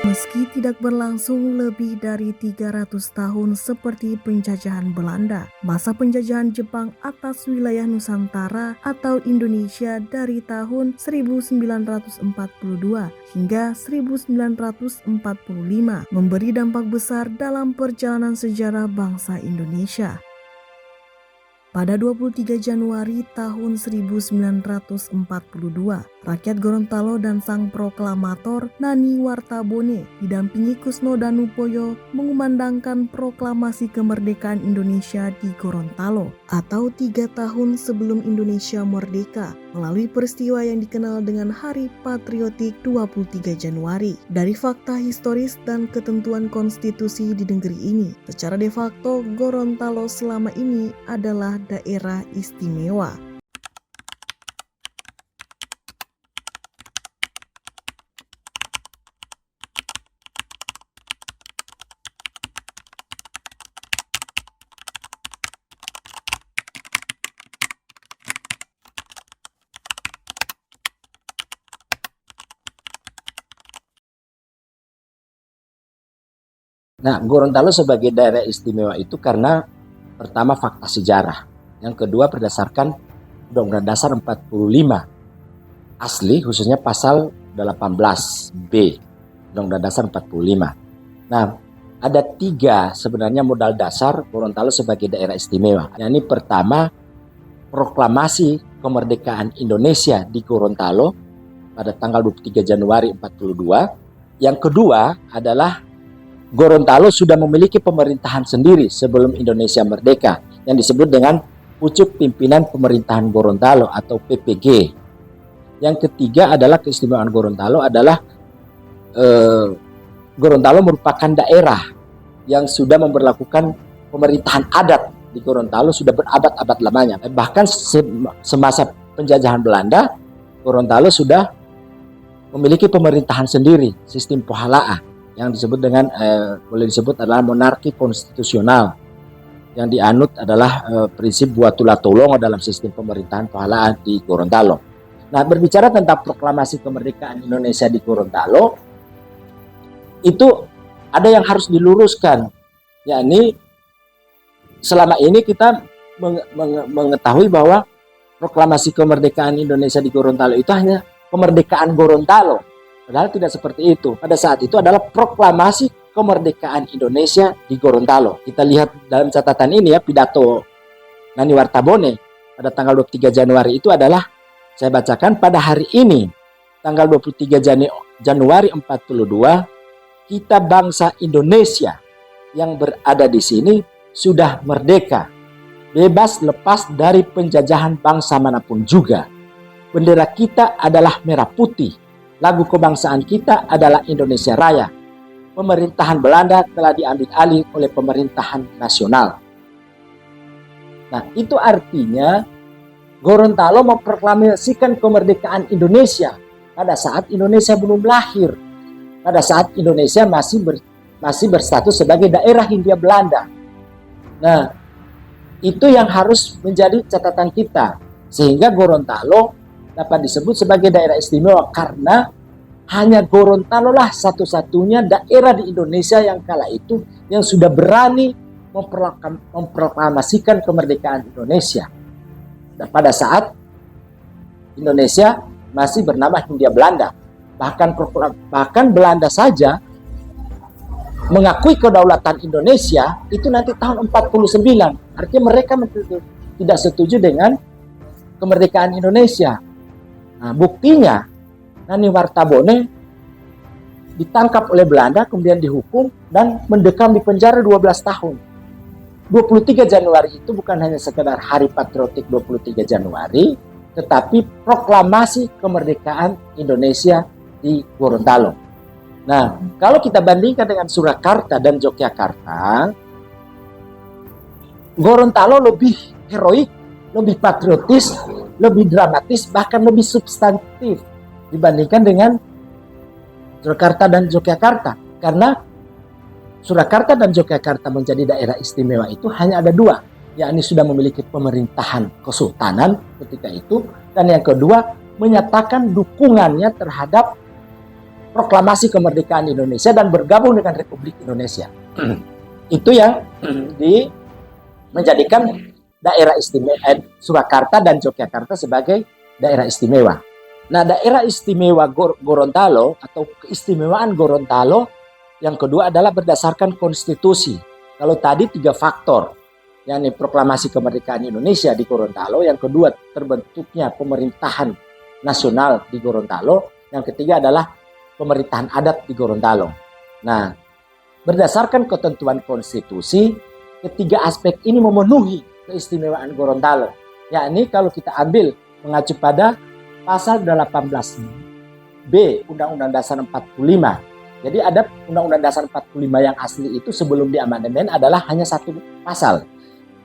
Meski tidak berlangsung lebih dari 300 tahun seperti penjajahan Belanda, masa penjajahan Jepang atas wilayah Nusantara atau Indonesia dari tahun 1942 hingga 1945 memberi dampak besar dalam perjalanan sejarah bangsa Indonesia. Pada 23 Januari tahun 1942, rakyat Gorontalo dan sang proklamator Nani Wartabone didampingi Kusno Danupoyo mengumandangkan proklamasi kemerdekaan Indonesia di Gorontalo atau 3 tahun sebelum Indonesia merdeka melalui peristiwa yang dikenal dengan Hari Patriotik 23 Januari. Dari fakta historis dan ketentuan konstitusi di negeri ini, secara de facto Gorontalo selama ini adalah daerah istimewa. Nah, Gorontalo sebagai daerah istimewa itu karena pertama fakta sejarah, yang kedua berdasarkan Undang-Undang Dasar 45 asli, khususnya pasal 18B Undang-Undang Dasar 45. Nah, ada 3 sebenarnya modal dasar Gorontalo sebagai daerah istimewa. Yang ini pertama, proklamasi kemerdekaan Indonesia di Gorontalo pada tanggal 23 Januari 42. Yang kedua adalah Gorontalo sudah memiliki pemerintahan sendiri sebelum Indonesia merdeka yang disebut dengan Pucuk Pimpinan Pemerintahan Gorontalo atau PPG. Yang ketiga adalah keistimewaan Gorontalo adalah Gorontalo merupakan daerah yang sudah memberlakukan pemerintahan adat di Gorontalo sudah berabad-abad lamanya. Bahkan semasa penjajahan Belanda, Gorontalo sudah memiliki pemerintahan sendiri, sistem pohalaa, yang disebut dengan boleh disebut adalah monarki konstitusional, yang dianut adalah prinsip buatula tolong dalam sistem pemerintahan pohalaa di Gorontalo. Nah, berbicara tentang proklamasi kemerdekaan Indonesia di Gorontalo, itu ada yang harus diluruskan, yakni selama ini kita mengetahui bahwa proklamasi kemerdekaan Indonesia di Gorontalo itu hanya kemerdekaan Gorontalo. Padahal tidak seperti itu. Pada saat itu adalah proklamasi kemerdekaan Indonesia di Gorontalo. Kita lihat dalam catatan ini ya, pidato Nani Wartabone pada tanggal 23 Januari itu adalah, saya bacakan, pada hari ini, tanggal 23 Januari 42, kita bangsa Indonesia yang berada di sini sudah merdeka, bebas lepas dari penjajahan bangsa manapun juga. Bendera kita adalah merah putih. Lagu kebangsaan kita adalah Indonesia Raya. Pemerintahan Belanda telah diambil alih oleh pemerintahan nasional. Nah, itu artinya Gorontalo memproklamasikan kemerdekaan Indonesia pada saat Indonesia belum lahir. Pada saat Indonesia masih berstatus sebagai daerah Hindia Belanda. Nah, itu yang harus menjadi catatan kita. Sehingga Gorontalo dapat disebut sebagai daerah istimewa karena hanya Gorontalo lah satu-satunya daerah di Indonesia yang kala itu yang sudah berani memproklamasikan kemerdekaan Indonesia. Dan pada saat Indonesia masih bernama Hindia Belanda, bahkan Belanda saja mengakui kedaulatan Indonesia itu nanti tahun 49. Artinya mereka tidak setuju dengan kemerdekaan Indonesia. Nah, buktinya Nani Wartabone ditangkap oleh Belanda, kemudian dihukum dan mendekam di penjara 12 tahun. 23 Januari itu bukan hanya sekedar Hari Patriotik 23 Januari, tetapi proklamasi kemerdekaan Indonesia di Gorontalo. Nah, kalau kita bandingkan dengan Surakarta dan Yogyakarta, Gorontalo lebih heroik, lebih patriotis, lebih dramatis, bahkan lebih substantif dibandingkan dengan Surakarta dan Yogyakarta. Karena Surakarta dan Yogyakarta menjadi daerah istimewa itu hanya ada 2, yakni sudah memiliki pemerintahan kesultanan ketika itu, dan yang kedua menyatakan dukungannya terhadap proklamasi kemerdekaan Indonesia dan bergabung dengan Republik Indonesia. Itu yang menjadikan daerah istimewa Surakarta dan Yogyakarta sebagai daerah istimewa. Nah, daerah istimewa Gorontalo atau keistimewaan Gorontalo yang kedua adalah berdasarkan konstitusi. Kalau tadi 3 faktor, yakni proklamasi kemerdekaan Indonesia di Gorontalo, yang kedua terbentuknya pemerintahan nasional di Gorontalo, yang ketiga adalah pemerintahan adat di Gorontalo. Nah, berdasarkan ketentuan konstitusi, ketiga aspek ini memenuhi keistimewaan Gorontalo. Yakni kalau kita ambil mengacu pada pasal 18B Undang-Undang Dasar 45. Jadi ada Undang-Undang Dasar 45 yang asli itu sebelum diamandemen adalah hanya 1 pasal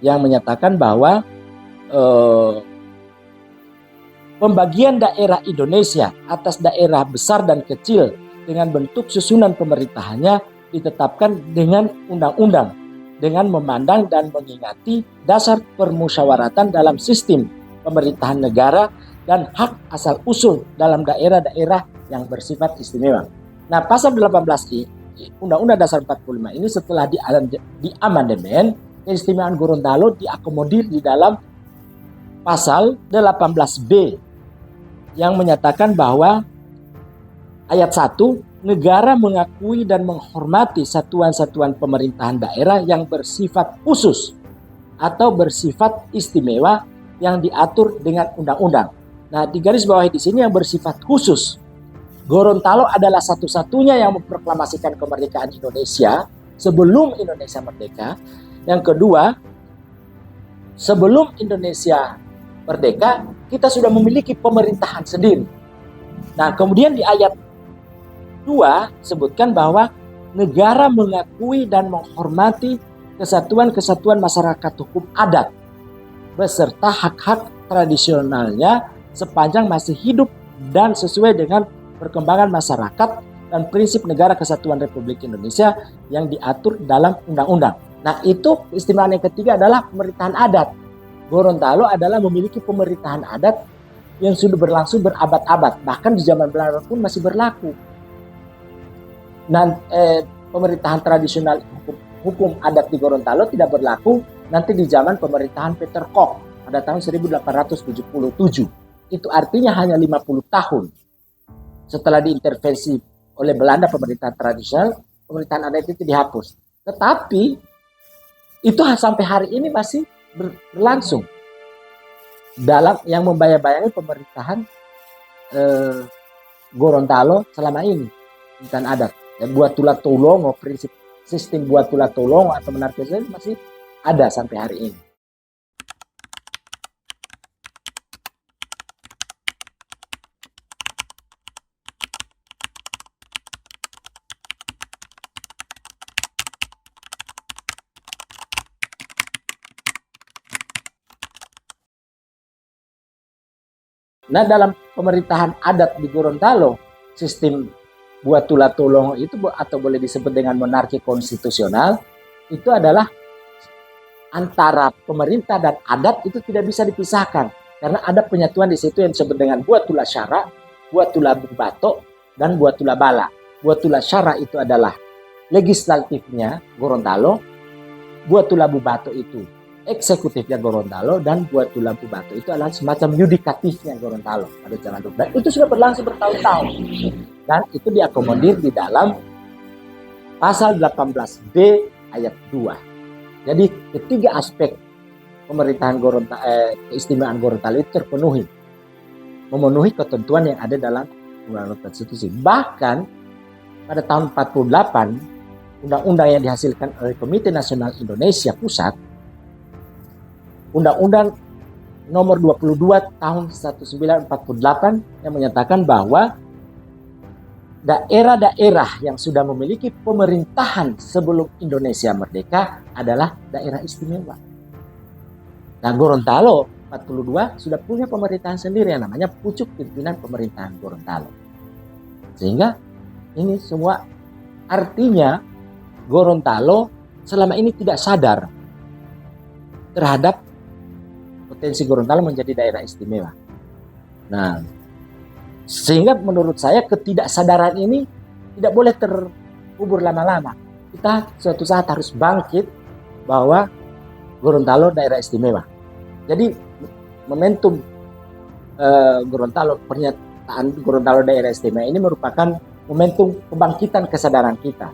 yang menyatakan bahwa pembagian daerah Indonesia atas daerah besar dan kecil dengan bentuk susunan pemerintahannya ditetapkan dengan undang-undang dengan memandang dan mengingati dasar permusyawaratan dalam sistem pemerintahan negara dan hak asal-usul dalam daerah-daerah yang bersifat istimewa. Nah, pasal 18I Undang-Undang Dasar 45 ini setelah diamandemen, keistimewaan Gorontalo diakomodir di dalam pasal 18B yang menyatakan bahwa ayat 1, negara mengakui dan menghormati satuan-satuan pemerintahan daerah yang bersifat khusus atau bersifat istimewa yang diatur dengan undang-undang. Nah, di garis bawah di sini yang bersifat khusus. Gorontalo adalah satu-satunya yang memproklamasikan kemerdekaan Indonesia sebelum Indonesia merdeka. Yang kedua, sebelum Indonesia merdeka, kita sudah memiliki pemerintahan sendiri. Nah, kemudian di ayat 2 sebutkan bahwa negara mengakui dan menghormati kesatuan-kesatuan masyarakat hukum adat beserta hak-hak tradisionalnya sepanjang masih hidup dan sesuai dengan perkembangan masyarakat dan prinsip negara kesatuan Republik Indonesia yang diatur dalam undang-undang. Nah, itu keistimewaan yang ketiga adalah pemerintahan adat. Gorontalo adalah memiliki pemerintahan adat yang sudah berlangsung berabad-abad, bahkan di zaman Belanda pun masih berlaku. Nah, pemerintahan tradisional hukum adat di Gorontalo tidak berlaku nanti di zaman pemerintahan Peter Kok pada tahun 1877. Itu artinya hanya 50 tahun setelah diintervensi oleh Belanda pemerintahan tradisional, pemerintahan adat itu dihapus. Tetapi itu sampai hari ini masih berlangsung dalam yang membayang-bayangi pemerintahan Gorontalo selama ini, pemerintahan adat. Dan buat tulah tolongo, prinsip sistem buat tulah tolongo atau menarkisme masih ada sampai hari ini. Nah, dalam pemerintahan adat di Gorontalo, sistem buat tulah tolong itu atau boleh disebut dengan monarki konstitusional, itu adalah antara pemerintah dan adat itu tidak bisa dipisahkan karena ada penyatuan di situ yang disebut dengan buat tulah syara, buat tulah bubato, dan buat tulah bala. Buat tulah syara itu adalah legislatifnya Gorontalo, buat tulah bubato itu eksekutifnya Gorontalo, dan buat tulah bubato itu adalah semacam yudikatifnya Gorontalo pada zaman dulu. Dan itu sudah berlangsung bertahun-tahun. Dan itu diakomodir di dalam pasal 18B ayat 2. Jadi ketiga aspek pemerintahan keistimewaan Gorontalo itu terpenuhi. Memenuhi ketentuan yang ada dalam Undang-Undang Konstitusi. Bahkan pada tahun 48, undang-undang yang dihasilkan oleh Komite Nasional Indonesia Pusat, Undang-Undang nomor 22 tahun 1948 yang menyatakan bahwa daerah-daerah yang sudah memiliki pemerintahan sebelum Indonesia merdeka adalah daerah istimewa. Nah, Gorontalo 42 sudah punya pemerintahan sendiri yang namanya Pucuk Pimpinan Pemerintahan Gorontalo. Sehingga ini semua artinya Gorontalo selama ini tidak sadar terhadap potensi Gorontalo menjadi daerah istimewa. Nah, sehingga menurut saya ketidaksadaran ini tidak boleh terkubur lama-lama. Kita suatu saat harus bangkit bahwa Gorontalo daerah istimewa. Jadi momentum Gorontalo, pernyataan Gorontalo daerah istimewa ini merupakan momentum kebangkitan kesadaran kita.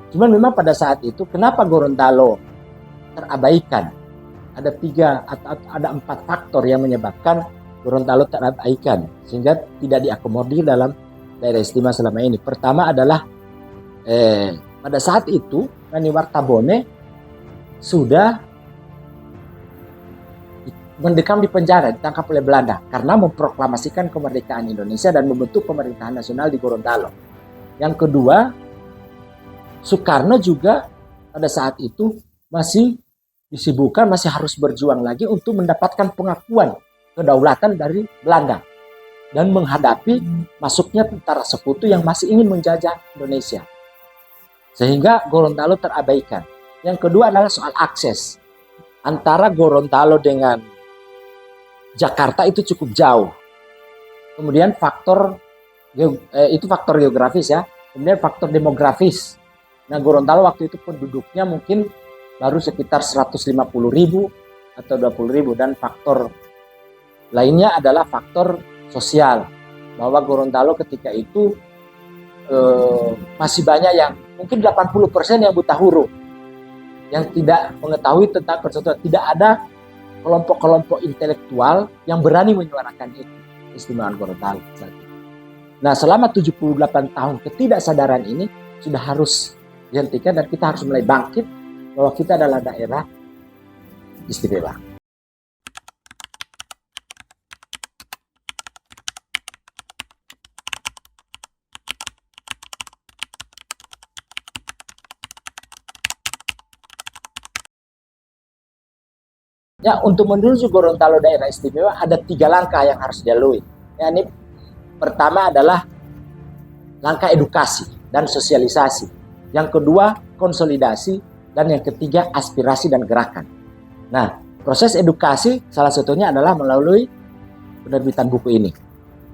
Cuman memang pada saat itu kenapa Gorontalo terabaikan? Ada 4 faktor yang menyebabkan Gorontalo terabaikan sehingga tidak diakomodir dalam daerah istimewa selama ini. Pertama adalah pada saat itu Rani Wartabone sudah mendekam di penjara, ditangkap oleh Belanda karena memproklamasikan kemerdekaan Indonesia dan membentuk pemerintahan nasional di Gorontalo. Yang kedua, Soekarno juga pada saat itu masih disibukkan, masih harus berjuang lagi untuk mendapatkan pengakuan kedaulatan dari Belanda dan menghadapi masuknya tentara sekutu yang masih ingin menjajah Indonesia. Sehingga Gorontalo terabaikan. Yang kedua adalah soal akses. Antara Gorontalo dengan Jakarta itu cukup jauh. Kemudian faktor geografis ya. Kemudian faktor demografis. Nah, Gorontalo waktu itu penduduknya mungkin baru sekitar 150.000 atau 20.000, dan faktor lainnya adalah faktor sosial. Bahwa Gorontalo ketika itu masih banyak yang mungkin 80% yang buta huruf, yang tidak mengetahui tentang persatuan. Tidak ada kelompok-kelompok intelektual yang berani menyuarakan itu, keistimewaan Gorontalo. Nah, selama 78 tahun ketidaksadaran ini sudah harus dihentikan dan kita harus mulai bangkit bahwa kita adalah daerah istimewa. Ya, untuk menuju Gorontalo daerah istimewa ada 3 langkah yang harus dilalui. Ya, ini pertama adalah langkah edukasi dan sosialisasi. Yang kedua, konsolidasi. Dan yang ketiga, aspirasi dan gerakan. Nah, proses edukasi salah satunya adalah melalui penerbitan buku ini.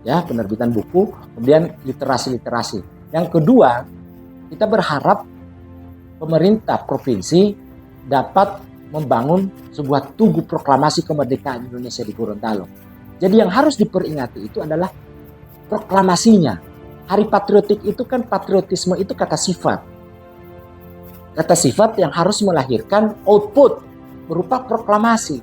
Ya, penerbitan buku, kemudian literasi-literasi. Yang kedua, kita berharap pemerintah provinsi dapat membangun sebuah tugu proklamasi kemerdekaan Indonesia di Gorontalo. Jadi yang harus diperingati itu adalah proklamasinya. Hari patriotik itu kan, patriotisme itu kata sifat. Kata sifat yang harus melahirkan output berupa proklamasi.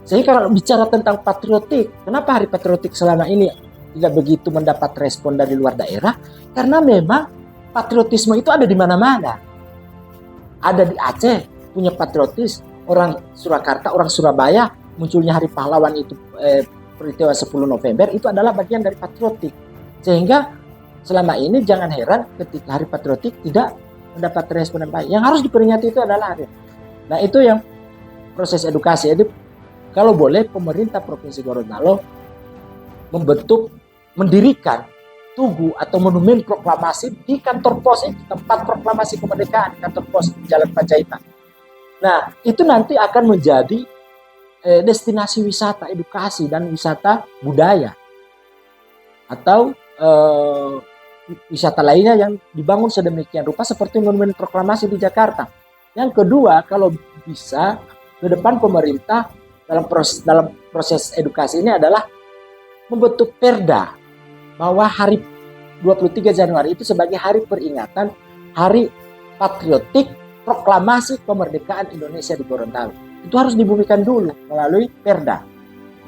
Sehingga kalau bicara tentang patriotik, kenapa hari patriotik selama ini tidak begitu mendapat respon dari luar daerah? Karena memang patriotisme itu ada di mana-mana. Ada di Aceh, punya patriotis, orang Surakarta, orang Surabaya, munculnya Hari Pahlawan itu peristiwa 10 November itu adalah bagian dari patriotik. Sehingga selama ini jangan heran ketika Hari Patriotik tidak mendapat respon yang baik. Yang harus diperingati itu adalah hari. Nah, itu yang proses edukasi. Jadi kalau boleh pemerintah Provinsi Gorontalo mendirikan tugu atau monumen proklamasi di kantor pos itu, tempat proklamasi kemerdekaan, kantor pos di Jalan Panjaitan. Nah, itu nanti akan menjadi destinasi wisata edukasi dan wisata budaya atau wisata lainnya yang dibangun sedemikian rupa seperti monumen proklamasi di Jakarta. Yang kedua, kalau bisa ke depan pemerintah dalam proses edukasi ini adalah membentuk perda bahwa hari 23 Januari itu sebagai hari peringatan Hari Patriotik Proklamasi Kemerdekaan Indonesia di Gorontalo. Itu harus dibumikan dulu melalui perda.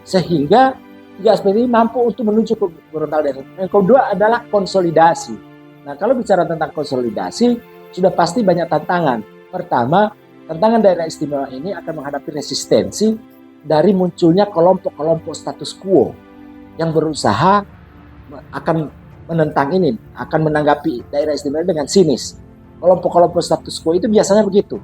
Sehingga 3 aspek ini mampu untuk menuju ke Gorontalo. Yang kedua adalah konsolidasi. Nah, kalau bicara tentang konsolidasi, sudah pasti banyak tantangan. Pertama, tantangan daerah istimewa ini akan menghadapi resistensi dari munculnya kelompok-kelompok status quo yang berusaha akan menentang ini, akan menanggapi daerah istimewa dengan sinis. Kelompok-kelompok status quo itu biasanya begitu.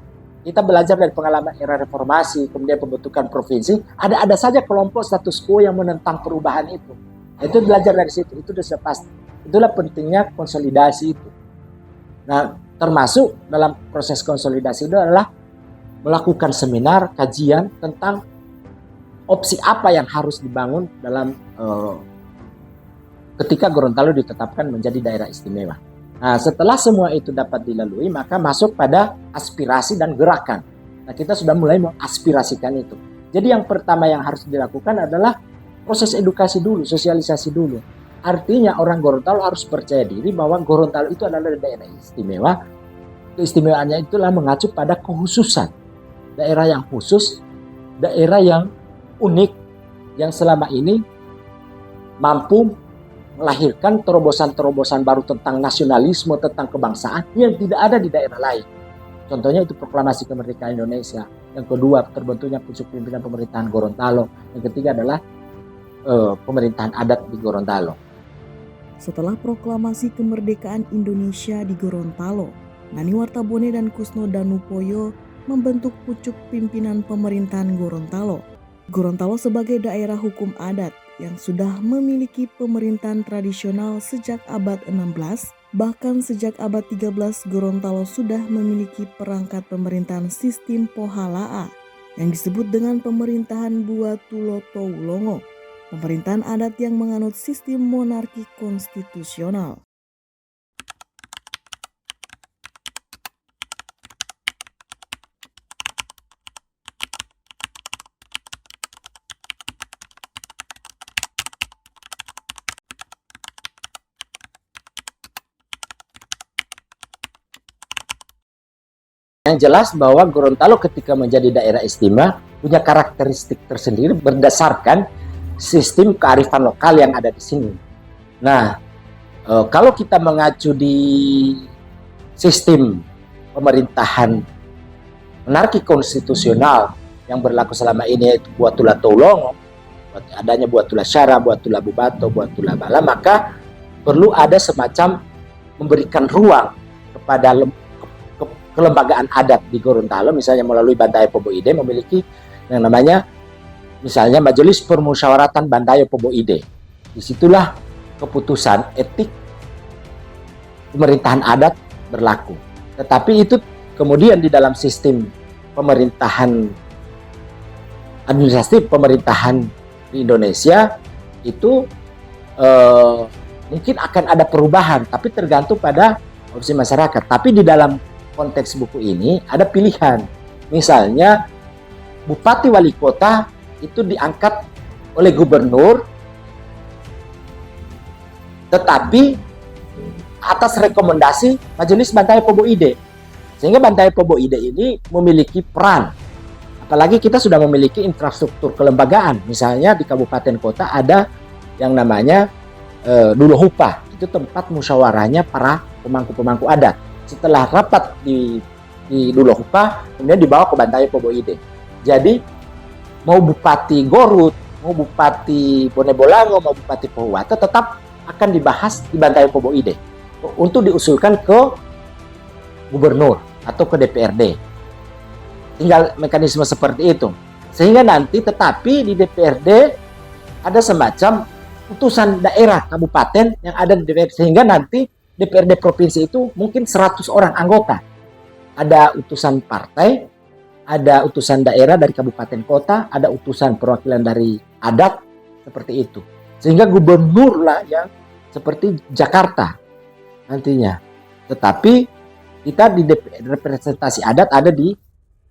Kita belajar dari pengalaman era reformasi, kemudian pembentukan provinsi, ada saja kelompok status quo yang menentang perubahan itu. Itu belajar dari situ, itu sudah pasti. Itulah pentingnya konsolidasi itu. Nah, termasuk dalam proses konsolidasi itu adalah melakukan seminar, kajian tentang opsi apa yang harus dibangun dalam ketika Gorontalo ditetapkan menjadi daerah istimewa. Nah, setelah semua itu dapat dilalui, maka masuk pada aspirasi dan gerakan. Nah, kita sudah mulai mengaspirasikan itu. Jadi yang pertama yang harus dilakukan adalah proses edukasi dulu, sosialisasi dulu. Artinya orang Gorontalo harus percaya diri bahwa Gorontalo itu adalah daerah istimewa. Keistimewaannya itulah mengacu pada kekhususan. Daerah yang khusus, daerah yang unik, yang selama ini mampu melahirkan terobosan-terobosan baru tentang nasionalisme, tentang kebangsaan yang tidak ada di daerah lain. Contohnya itu proklamasi kemerdekaan Indonesia. Yang kedua, terbentuknya pucuk pimpinan pemerintahan Gorontalo. Yang ketiga adalah pemerintahan adat di Gorontalo. Setelah proklamasi kemerdekaan Indonesia di Gorontalo, Nani Wartabone dan Kusno Danupoyo membentuk pucuk pimpinan pemerintahan Gorontalo. Gorontalo sebagai daerah hukum adat yang sudah memiliki pemerintahan tradisional sejak abad 16, bahkan sejak abad 13 Gorontalo sudah memiliki perangkat pemerintahan sistem Pohalaa yang disebut dengan pemerintahan Buatuloto-Wulongo, pemerintahan adat yang menganut sistem monarki konstitusional. Yang jelas bahwa Gorontalo ketika menjadi daerah istimewa punya karakteristik tersendiri berdasarkan sistem kearifan lokal yang ada di sini. Nah, kalau kita mengacu di sistem pemerintahan monarki konstitusional yang berlaku selama ini, yaitu Buatuloto-Wulongo, adanya Buatula Syara, Buatula Bubato, Buatula Bala, maka perlu ada semacam memberikan ruang kepada kelembagaan adat di Gorontalo, misalnya melalui Bantayan Pobo Ide memiliki yang namanya misalnya Majelis Permusyawaratan Bantayan Pobo Ide. Disitulah keputusan etik pemerintahan adat berlaku. Tetapi itu kemudian di dalam sistem pemerintahan administratif pemerintahan di Indonesia itu mungkin akan ada perubahan, tapi tergantung pada opsi masyarakat. Tapi di dalam konteks buku ini ada pilihan. Misalnya bupati wali kota itu diangkat oleh gubernur, tetapi atas rekomendasi Majelis Bantayan Pobo Ide. Sehingga Bantayan Pobo Ide ini memiliki peran. Apalagi kita sudah memiliki infrastruktur kelembagaan. Misalnya di kabupaten kota ada yang namanya Dulohupa. Itu tempat musyawarahnya para pemangku-pemangku adat. Setelah rapat di Dulohupa, kemudian dibawa ke Bantayan Pobo Ide. Jadi mau Bupati Gorut, mau Bupati Bone Bolango, mau Bupati Pohuwata tetap akan dibahas di Bantayan Pobo Ide untuk diusulkan ke gubernur atau ke DPRD. Tinggal mekanisme seperti itu. Sehingga nanti tetapi di DPRD ada semacam putusan daerah kabupaten yang ada di DPRD, sehingga nanti DPRD provinsi itu mungkin 100 orang anggota. Ada utusan partai, ada utusan daerah dari kabupaten kota, ada utusan perwakilan dari adat, seperti itu. Sehingga gubernur lah yang seperti Jakarta nantinya. Tetapi kita di representasi adat ada di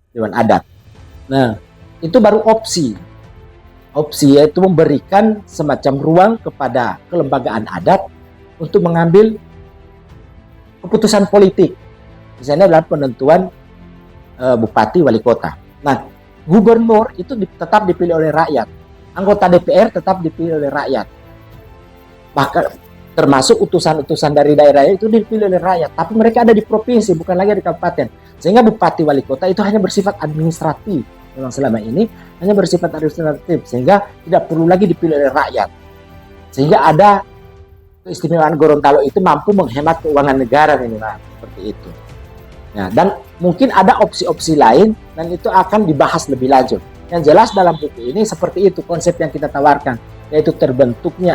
Dewan Adat. Nah, itu baru opsi. Opsi yaitu memberikan semacam ruang kepada kelembagaan adat untuk mengambil keputusan politik, misalnya dalam penentuan bupati wali kota. Nah, gubernur itu tetap dipilih oleh rakyat, anggota DPR tetap dipilih oleh rakyat, bahkan termasuk utusan-utusan dari daerah itu dipilih oleh rakyat, tapi mereka ada di provinsi bukan lagi di kabupaten, sehingga bupati wali kota itu hanya bersifat administratif. Memang selama ini hanya bersifat administratif, sehingga tidak perlu lagi dipilih oleh rakyat, sehingga ada keistimewaan Gorontalo itu mampu menghemat keuangan negara minimal seperti itu. Nah, dan mungkin ada opsi-opsi lain dan itu akan dibahas lebih lanjut. Yang jelas dalam buku ini seperti itu konsep yang kita tawarkan, yaitu terbentuknya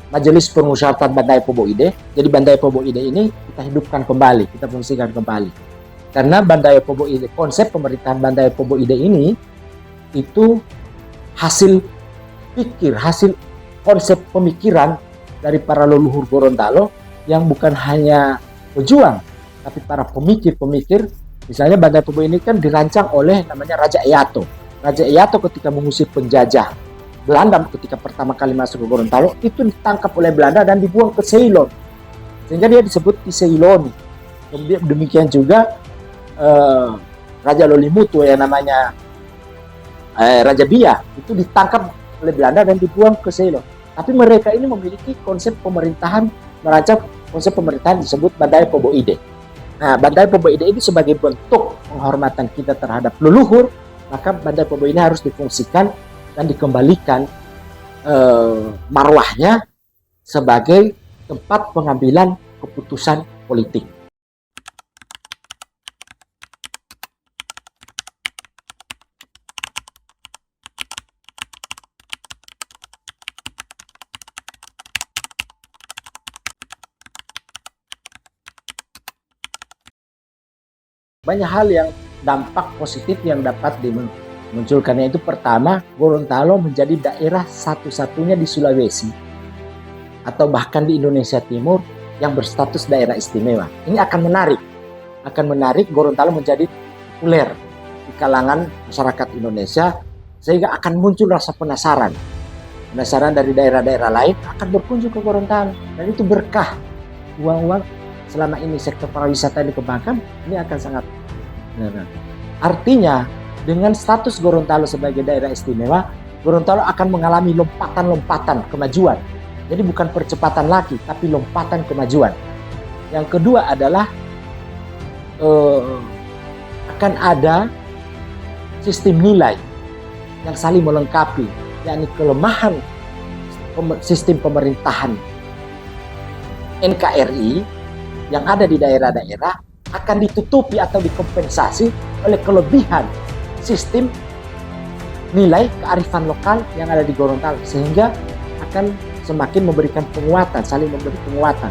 Majelis Permusyawaratan Bantayan Pobo Ide. Jadi Bantayan Pobo Ide ini kita hidupkan kembali, kita fungsikan kembali. Karena Bantayan Pobo Ide, konsep pemerintahan Bantayan Pobo Ide ini itu hasil pikir, hasil konsep pemikiran dari para leluhur Gorontalo yang bukan hanya pejuang, tapi para pemikir-pemikir. Misalnya Bandar Pobo ini kan dirancang oleh namanya Raja Eyato. Raja Eyato ketika mengusir penjajah Belanda ketika pertama kali masuk ke Gorontalo, itu ditangkap oleh Belanda dan dibuang ke Ceylon. Sehingga dia disebut di Ceylon. Kemudian demikian juga Raja Lolimutu yang namanya Raja Bia itu ditangkap oleh Belanda dan dibuang ke Ceylon. Tapi mereka ini memiliki konsep pemerintahan, merancang konsep pemerintahan disebut Bandar Pobo Ide. Nah, Bandar Pobo Ide ini sebagai bentuk penghormatan kita terhadap leluhur, maka Bandar Pobo ini harus difungsikan dan dikembalikan marwahnya sebagai tempat pengambilan keputusan politik. Banyak hal yang dampak positif yang dapat dimunculkannya itu pertama, Gorontalo menjadi daerah satu-satunya di Sulawesi atau bahkan di Indonesia Timur yang berstatus daerah istimewa. Ini akan menarik Gorontalo menjadi populer di kalangan masyarakat Indonesia sehingga akan muncul rasa penasaran dari daerah-daerah lain akan berkunjung ke Gorontalo dan itu berkah. Uang-uang selama ini sektor pariwisata dikembangkan, ini akan sangat artinya dengan status Gorontalo sebagai daerah istimewa, Gorontalo akan mengalami lompatan-lompatan kemajuan. Jadi bukan percepatan lagi, tapi lompatan kemajuan. Yang kedua adalah akan ada sistem nilai yang saling melengkapi, yakni kelemahan sistem pemerintahan NKRI yang ada di daerah-daerah akan ditutupi atau dikompensasi oleh kelebihan sistem nilai kearifan lokal yang ada di Gorontalo, sehingga akan semakin memberikan penguatan, saling memberi penguatan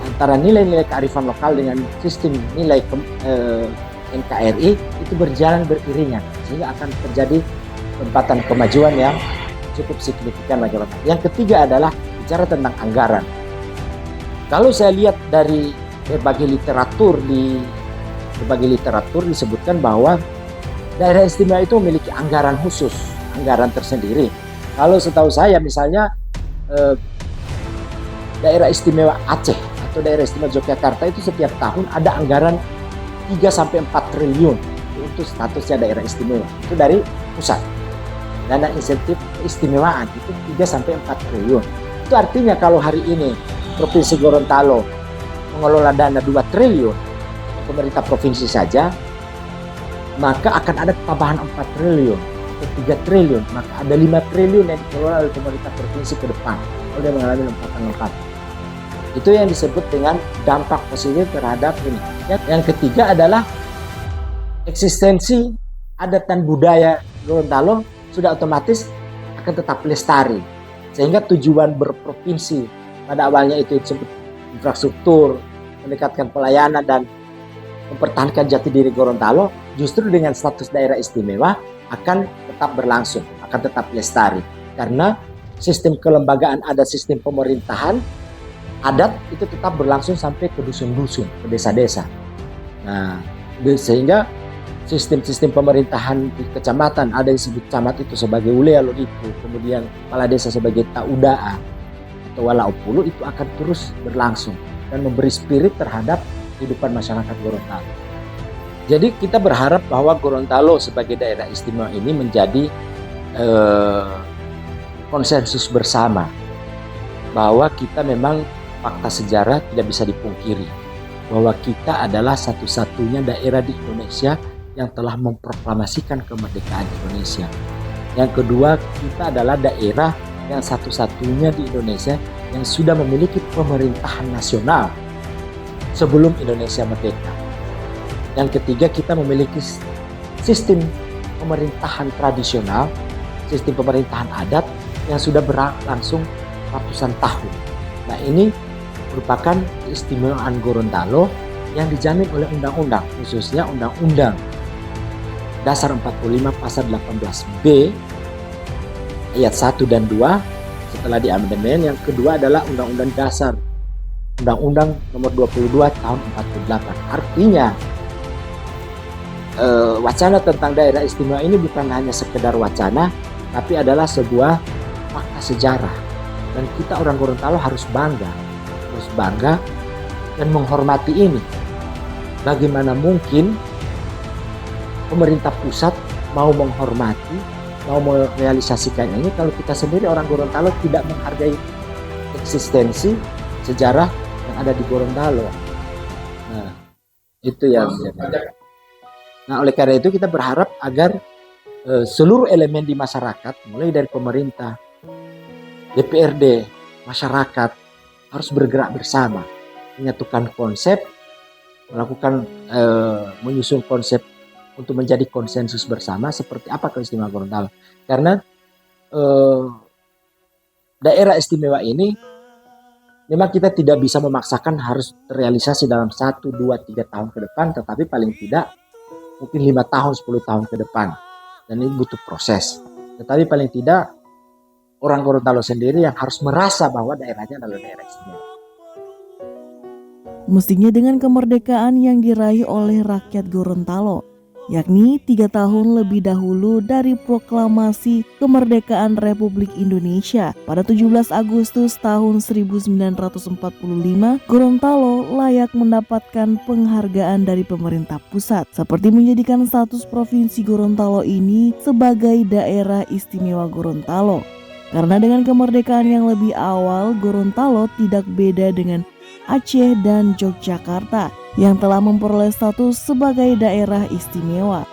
antara nilai-nilai kearifan lokal dengan sistem nilai NKRI itu berjalan beriringan, sehingga akan terjadi lompatan kemajuan yang cukup signifikan bagi Gorontalo. Yang ketiga adalah bicara tentang anggaran. Kalau saya lihat dari berbagai literatur disebutkan bahwa daerah istimewa itu memiliki anggaran khusus, anggaran tersendiri. Kalau setahu saya misalnya daerah istimewa Aceh atau daerah istimewa Yogyakarta itu setiap tahun ada anggaran 3-4 triliun untuk statusnya daerah istimewa. Itu dari pusat. Dana insentif keistimewaan itu 3-4 triliun. Itu artinya kalau hari ini Provinsi Gorontalo mengelola dana 2 triliun pemerintah provinsi saja, maka akan ada tambahan 4 triliun atau 3 triliun, maka ada 5 triliun yang dikelola oleh pemerintah provinsi ke depan oleh mengalami lompatan-lompatan. Itu yang disebut dengan dampak positif terhadap ini. Yang ketiga adalah eksistensi adat dan budaya Gorontalo sudah otomatis akan tetap lestari, sehingga tujuan berprovinsi pada awalnya itu disebut infrastruktur, meningkatkan pelayanan dan mempertahankan jati diri Gorontalo, justru dengan status daerah istimewa akan tetap berlangsung, akan tetap lestari. Karena sistem kelembagaan adat, sistem pemerintahan adat itu tetap berlangsung sampai ke dusun-dusun, ke desa-desa. Nah, sehingga sistem-sistem pemerintahan di kecamatan, ada yang disebut camat itu sebagai Ulea Lodiku, kemudian kepala desa sebagai Taudaa atau Walaupulu, itu akan terus berlangsung dan memberi spirit terhadap kehidupan masyarakat Gorontalo. Jadi kita berharap bahwa Gorontalo sebagai daerah istimewa ini menjadi konsensus bersama bahwa kita memang fakta sejarah tidak bisa dipungkiri bahwa kita adalah satu-satunya daerah di Indonesia yang telah memproklamasikan kemerdekaan Indonesia. Yang kedua, kita adalah daerah yang satu-satunya di Indonesia yang sudah memiliki pemerintahan nasional sebelum Indonesia merdeka. Yang ketiga, kita memiliki sistem pemerintahan tradisional, sistem pemerintahan adat yang sudah berlangsung ratusan tahun. Nah, ini merupakan keistimewaan Gorontalo yang dijamin oleh undang-undang, khususnya Undang-Undang Dasar 45 Pasal 18B ayat 1 dan 2, setelah diamandemen. Yang kedua adalah Undang-Undang Dasar, Undang-Undang Nomor 22 Tahun 48. Artinya wacana tentang daerah istimewa ini bukan hanya sekedar wacana, tapi adalah sebuah fakta sejarah. Dan kita orang Gorontalo harus bangga dan menghormati ini. Bagaimana mungkin pemerintah pusat mau menghormati, mau merealisasikan ini kalau kita sendiri orang Gorontalo tidak menghargai eksistensi sejarah yang ada di Gorontalo. Nah, itu yang Nah, oleh karena itu kita berharap agar seluruh elemen di masyarakat, mulai dari pemerintah, DPRD, masyarakat, harus bergerak bersama, menyatukan konsep, melakukan menyusun konsep untuk menjadi konsensus bersama seperti apa keistimewaan Gorontalo. Karena daerah istimewa ini memang kita tidak bisa memaksakan harus terrealisasi dalam 1, 2, 3 tahun ke depan, tetapi paling tidak mungkin 5 tahun, 10 tahun ke depan. Dan ini butuh proses. Tetapi paling tidak orang Gorontalo sendiri yang harus merasa bahwa daerahnya adalah daerah istimewa. Mestinya dengan kemerdekaan yang diraih oleh rakyat Gorontalo, yakni 3 tahun lebih dahulu dari proklamasi kemerdekaan Republik Indonesia pada 17 Agustus tahun 1945, Gorontalo layak mendapatkan penghargaan dari pemerintah pusat, seperti menjadikan status provinsi Gorontalo ini sebagai daerah istimewa Gorontalo. Karena dengan kemerdekaan yang lebih awal, Gorontalo tidak beda dengan Aceh dan Yogyakarta yang telah memperoleh status sebagai daerah istimewa.